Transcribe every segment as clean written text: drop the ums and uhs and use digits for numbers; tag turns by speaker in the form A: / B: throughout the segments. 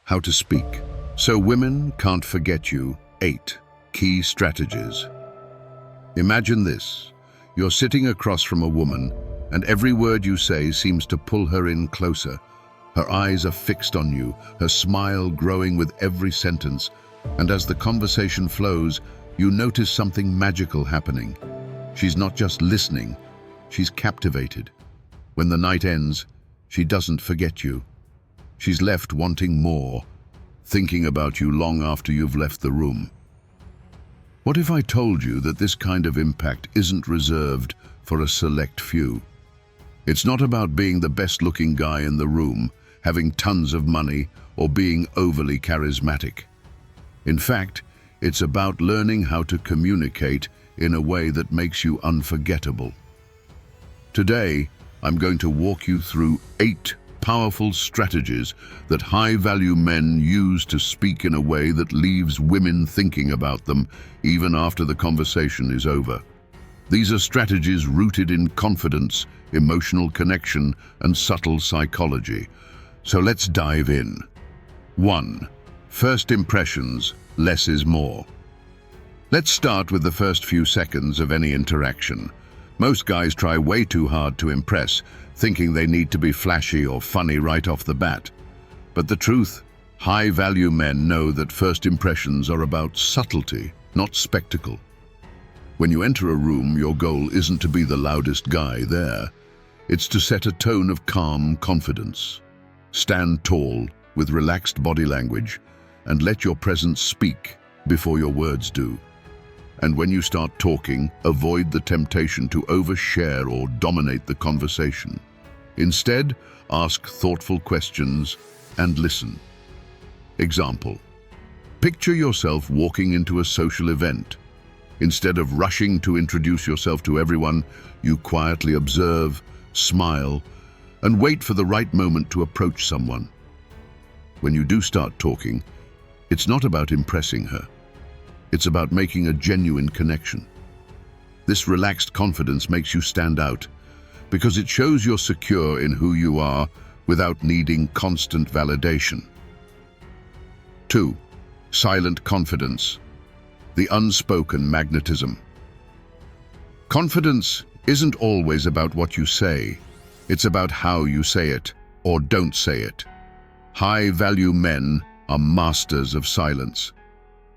A: How to speak so women can't forget you. 8 key strategies. Imagine this. You're sitting across from a woman, and every word you say seems to pull her in closer. Her eyes are fixed on you, her smile growing with every sentence, and as the conversation flows, you notice something magical happening. She's not just listening, she's captivated. When the night ends, she doesn't forget you. She's left wanting more, thinking about you long after you've left the room. What if I told you that this kind of impact isn't reserved for a select few? It's not about being the best-looking guy in the room, having tons of money, or being overly charismatic. In fact, it's about learning how to communicate in a way that makes you unforgettable. Today, I'm going to walk you through 8 powerful strategies that high-value men use to speak in a way that leaves women thinking about them even after the conversation is over. These are strategies rooted in confidence, emotional connection, and subtle psychology. So let's dive in. 1. First impressions, less is more. Let's start with the first few seconds of any interaction. Most guys try way too hard to impress, thinking they need to be flashy or funny right off the bat. But the truth, high-value men know that first impressions are about subtlety, not spectacle. When you enter a room, your goal isn't to be the loudest guy there. It's to set a tone of calm confidence. Stand tall, with relaxed body language, and let your presence speak before your words do. And when you start talking, avoid the temptation to overshare or dominate the conversation. Instead, ask thoughtful questions and listen. Example: picture yourself walking into a social event. Instead of rushing to introduce yourself to everyone, you quietly observe, smile, and wait for the right moment to approach someone. When you do start talking, it's not about impressing her. It's about making a genuine connection. This relaxed confidence makes you stand out because it shows you're secure in who you are without needing constant validation. 2. Silent confidence, the unspoken magnetism. Confidence isn't always about what you say. It's about how you say it or don't say it. High-value men are masters of silence.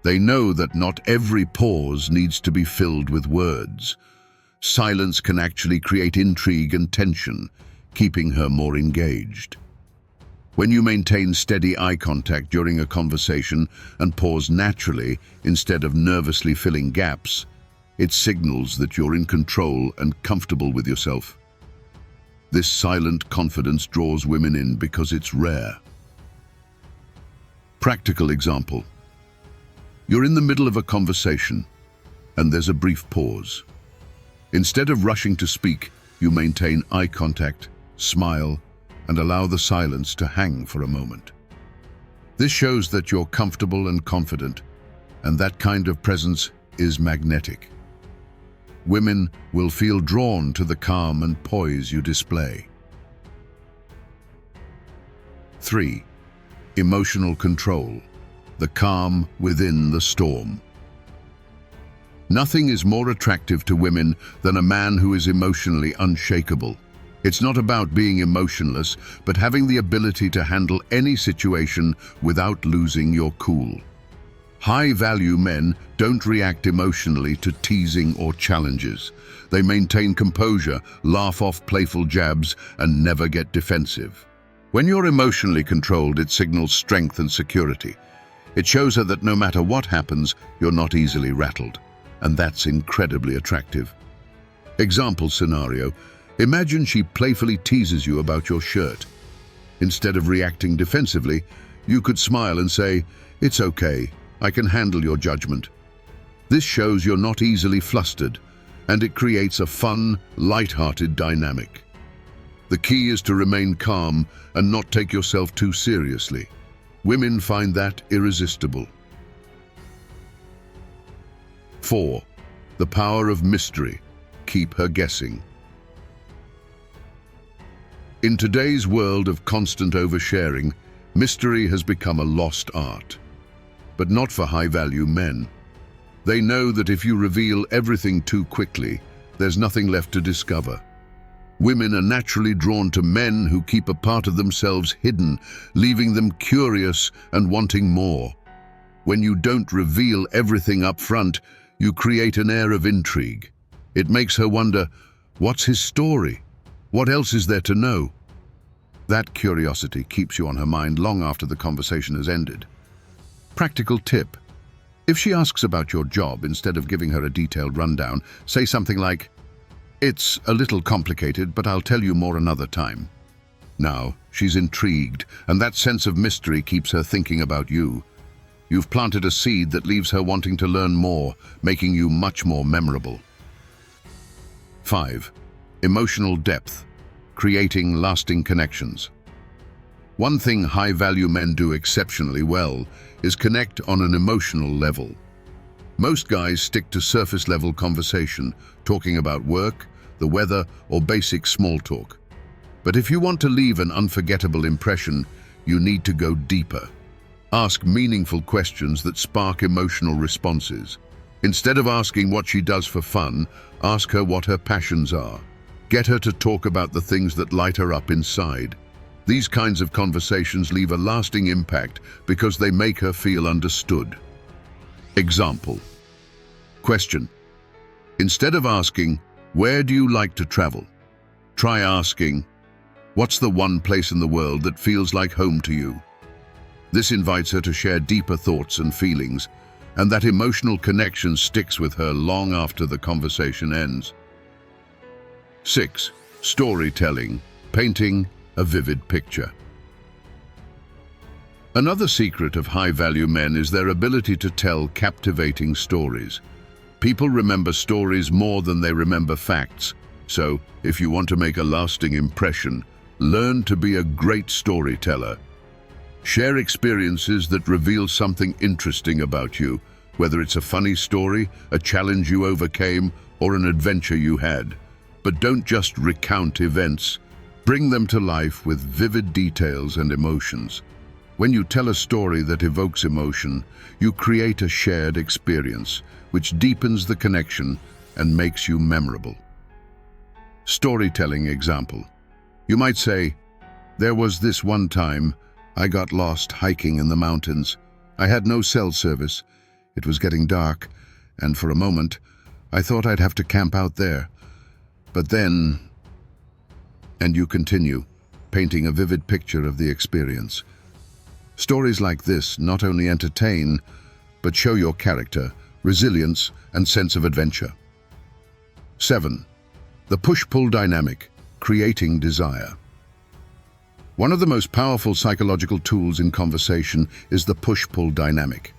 A: They know that not every pause needs to be filled with words. Silence can actually create intrigue and tension, keeping her more engaged. When you maintain steady eye contact during a conversation and pause naturally instead of nervously filling gaps, it signals that you're in control and comfortable with yourself. This silent confidence draws women in because it's rare. Practical example. You're in the middle of a conversation, and there's a brief pause. Instead of rushing to speak, you maintain eye contact, smile, and allow the silence to hang for a moment. This shows that you're comfortable and confident, and that kind of presence is magnetic. Women will feel drawn to the calm and poise you display. 3. Emotional control, the calm within the storm. Nothing is more attractive to women than a man who is emotionally unshakable. It's not about being emotionless, but having the ability to handle any situation without losing your cool. High-value men don't react emotionally to teasing or challenges. They maintain composure, laugh off playful jabs, and never get defensive. When you're emotionally controlled, it signals strength and security. It shows her that no matter what happens, you're not easily rattled. And that's incredibly attractive. Example scenario. Imagine she playfully teases you about your shirt. Instead of reacting defensively, you could smile and say, "It's okay, I can handle your judgment." This shows you're not easily flustered, and it creates a fun, light-hearted dynamic. The key is to remain calm and not take yourself too seriously. Women find that irresistible. 4. The power of mystery. Keep her guessing. In today's world of constant oversharing, Mystery has become a lost art, but not for high-value men. They know that if you reveal everything too quickly, there's nothing left to discover. Women are naturally drawn to men who keep a part of themselves hidden, leaving them curious and wanting more. When you don't reveal everything up front, you create an air of intrigue. It makes her wonder, what's his story? What else is there to know? That curiosity keeps you on her mind long after the conversation has ended. Practical tip. If she asks about your job, instead of giving her a detailed rundown, say something like, "It's a little complicated, but I'll tell you more another time." Now, she's intrigued, and that sense of mystery keeps her thinking about you. You've planted a seed that leaves her wanting to learn more, making you much more memorable. 5. Emotional depth. Creating lasting connections. One thing high-value men do exceptionally well is connect on an emotional level. Most guys stick to surface-level conversation, talking about work, the weather, or basic small talk. But if you want to leave an unforgettable impression, you need to go deeper. Ask meaningful questions that spark emotional responses. Instead of asking what she does for fun, ask her what her passions are. Get her to talk about the things that light her up inside. These kinds of conversations leave a lasting impact because they make her feel understood. Example. Question. Instead of asking, "Where do you like to travel?" try asking, "What's the one place in the world that feels like home to you?" This invites her to share deeper thoughts and feelings, and that emotional connection sticks with her long after the conversation ends. 6. Storytelling. Painting a vivid picture. Another secret of high-value men is their ability to tell captivating stories. People remember stories more than they remember facts, so if you want to make a lasting impression, learn to be a great storyteller. Share experiences that reveal something interesting about you, whether it's a funny story, a challenge you overcame, or an adventure you had. But don't just recount events. Bring them to life with vivid details and emotions. When you tell a story that evokes emotion, you create a shared experience, which deepens the connection and makes you memorable. Storytelling example. You might say, "There was this one time I got lost hiking in the mountains. I had no cell service. It was getting dark, and for a moment, I thought I'd have to camp out there. But then..." And you continue, painting a vivid picture of the experience. Stories like this not only entertain, but show your character, resilience, and sense of adventure. 7. The push-pull dynamic, creating desire. One of the most powerful psychological tools in conversation is the push-pull dynamic.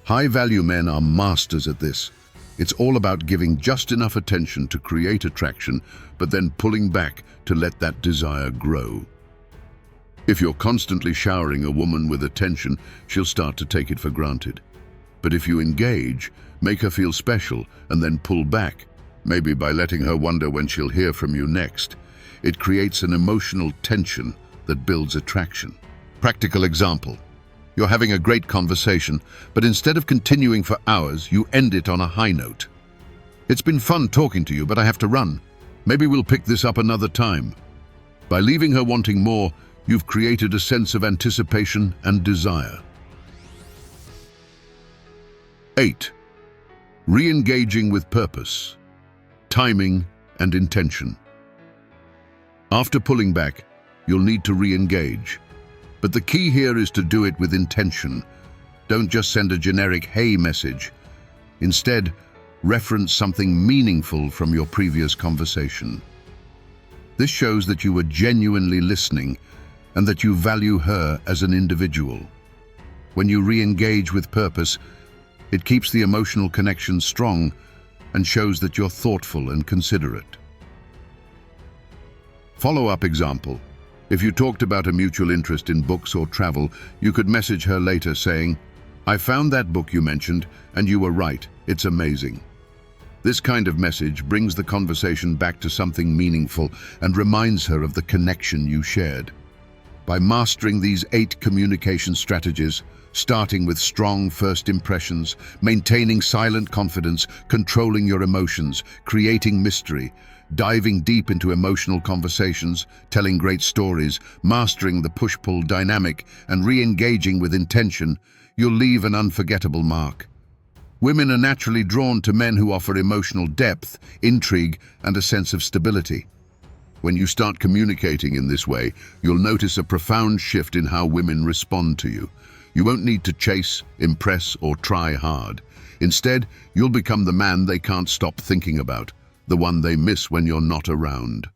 A: High-value men are masters at this. It's all about giving just enough attention to create attraction, but then pulling back to let that desire grow. If you're constantly showering a woman with attention, she'll start to take it for granted. But if you engage, make her feel special, and then pull back, maybe by letting her wonder when she'll hear from you next, it creates an emotional tension that builds attraction. Practical example. You're having a great conversation, but instead of continuing for hours, you end it on a high note. "It's been fun talking to you, but I have to run. Maybe we'll pick this up another time." By leaving her wanting more, you've created a sense of anticipation and desire. 8. Re-engaging with purpose, timing, and intention. After pulling back, you'll need to re-engage. But the key here is to do it with intention. Don't just send a generic "hey" message. Instead, reference something meaningful from your previous conversation. This shows that you were genuinely listening and that you value her as an individual. When you re-engage with purpose, it keeps the emotional connection strong and shows that you're thoughtful and considerate. Follow-up example. If you talked about a mutual interest in books or travel, you could message her later saying, "I found that book you mentioned, and you were right, it's amazing." This kind of message brings the conversation back to something meaningful and reminds her of the connection you shared. By mastering these 8 communication strategies, starting with strong first impressions, maintaining silent confidence, controlling your emotions, creating mystery, diving deep into emotional conversations, telling great stories, mastering the push-pull dynamic, and re-engaging with intention, you'll leave an unforgettable mark. Women are naturally drawn to men who offer emotional depth, intrigue, and a sense of stability. When you start communicating in this way, you'll notice a profound shift in how women respond to you. You won't need to chase, impress, or try hard. Instead, you'll become the man they can't stop thinking about, the one they miss when you're not around.